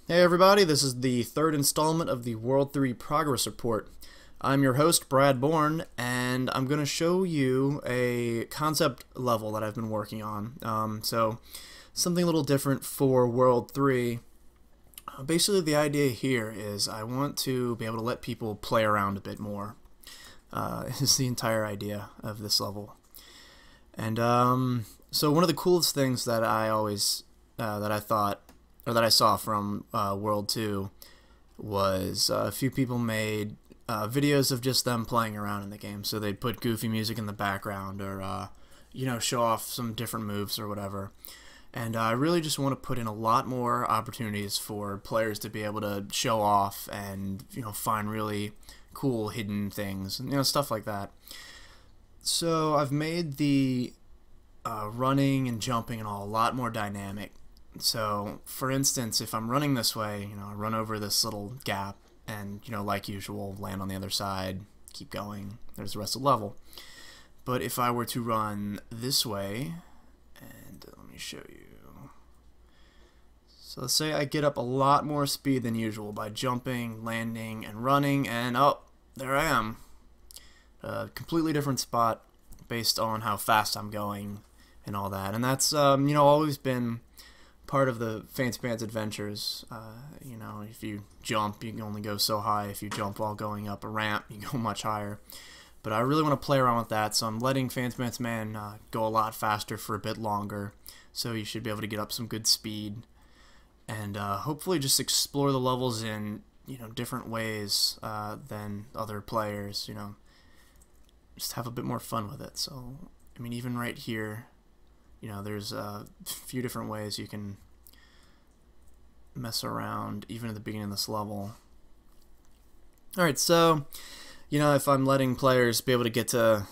Hey everybody, this is the third installment of the World 3 Progress Report. I'm your host, Brad Borne, and I'm going to show you a concept level that I've been working on. So, something a little different for World 3. Basically, the idea here is I want to be able to let people play around a bit more. Is the entire idea of this level. And so one of the coolest things that I always, that I thought, or that I saw from World 2 was a few people made videos of just them playing around in the game. So they'd put goofy music in the background or, show off some different moves or whatever. And I really just want to put in a lot more opportunities for players to be able to show off and, find really cool hidden things, stuff like that. So I've made the running and jumping and all a lot more dynamic. So, for instance, if I'm running this way, I run over this little gap and, like usual, land on the other side, keep going, there's the rest of the level. But if I were to run this way, and let me show you. So let's say I get up a lot more speed than usual by jumping, landing, and running, and oh, there I am. A completely different spot based on how fast I'm going and all that. And that's, always been part of the Fancy Pants adventures. If you jump, you can only go so high. If you jump while going up a ramp, you go much higher. But I really want to play around with that, so I'm letting Fancy Pants Man go a lot faster for a bit longer. So you should be able to get up some good speed, and hopefully just explore the levels in different ways than other players. Just have a bit more fun with it. So I mean, even right here, there's a few different ways you can mess around even at the beginning of this level. Alright, so if I'm letting players be able to get to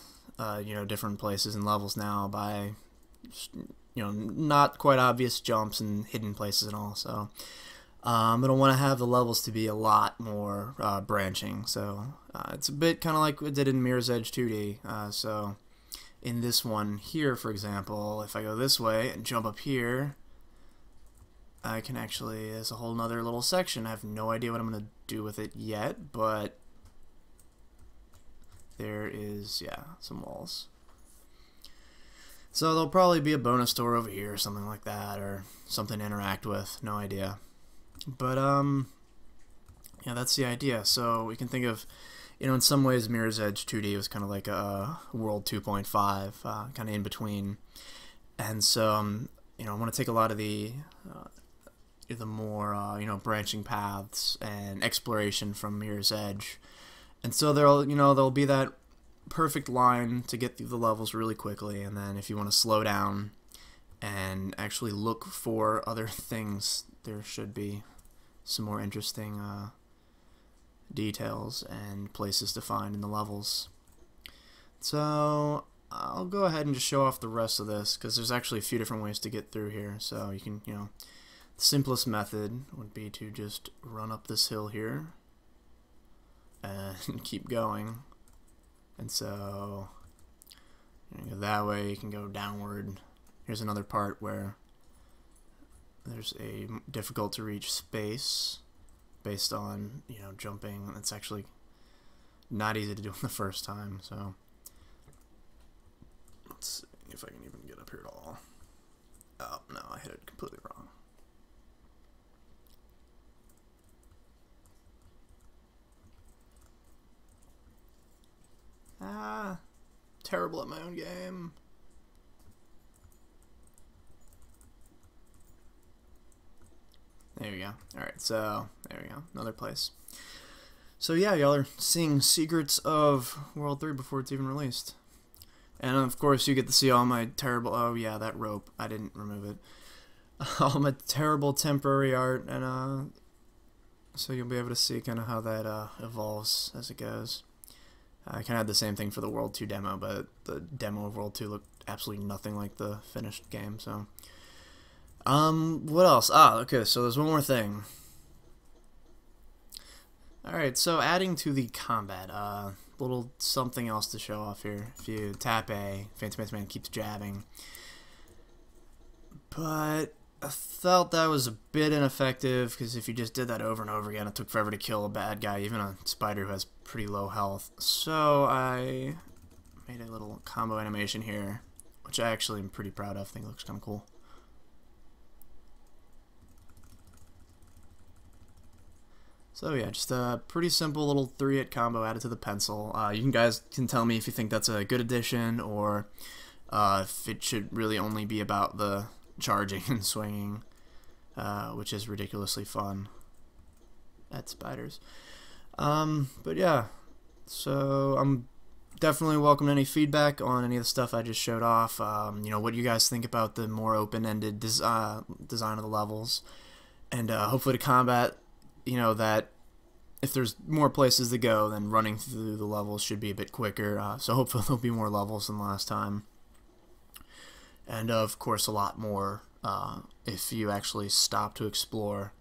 different places and levels now by not quite obvious jumps and hidden places and all, so I don't want to have the levels to be a lot more branching. So it's a bit kind of like we did in Mirror's Edge 2D. So in this one here, for example, if I go this way and jump up here, I can actually, there's a whole nother little section. I have no idea what I'm going to do with it yet, but there is, some walls. So there'll probably be a bonus door over here or something like that, or something to interact with, no idea. But, that's the idea. So we can think of, in some ways, Mirror's Edge 2D was kind of like a World 2.5, kind of in between. And so, I want to take a lot of the more, branching paths and exploration from Mirror's Edge. And so there'll be that perfect line to get through the levels really quickly. And then if you want to slow down and actually look for other things, there should be some more interesting details and places to find in the levels. So I'll go ahead and just show off the rest of this, because there's actually a few different ways to get through here. So you can, the simplest method would be to just run up this hill here and keep going. And so that way you can go downward. Here's another part where there's a difficult to reach space based on, jumping. It's actually not easy to do the first time, so let's see if I can even get up here at all. Oh, no, I hit it completely wrong. Terrible at my own game. There we go. Alright, so there we go. Another place. So yeah, y'all are seeing secrets of World 3 before it's even released. And of course you get to see all my terrible, oh yeah, that rope, I didn't remove it. All my terrible temporary art, and so you'll be able to see kind of how that evolves as it goes. I kind of had the same thing for the World 2 demo, but the demo of World 2 looked absolutely nothing like the finished game, so what else? Okay, so there's one more thing. Alright, so adding to the combat, little something else to show off here. If you tap A, Fancy Pants Man keeps jabbing. But I felt that was a bit ineffective, because if you just did that over and over again, it took forever to kill a bad guy, even a spider who has pretty low health. So I made a little combo animation here, which I actually am pretty proud of. I think it looks kind of cool. So yeah, just a pretty simple little 3-hit combo added to the pencil. You guys can tell me if you think that's a good addition, or if it should really only be about the charging and swinging, which is ridiculously fun at spiders. But yeah, so I'm definitely welcome any feedback on any of the stuff I just showed off. You know, what you guys think about the more open-ended design of the levels, and hopefully to combat, you know, that if there's more places to go, then running through the levels should be a bit quicker. So hopefully there'll be more levels than last time. And of course a lot more if you actually stop to explore.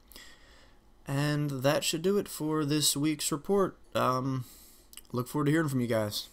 And that should do it for this week's report. Look forward to hearing from you guys.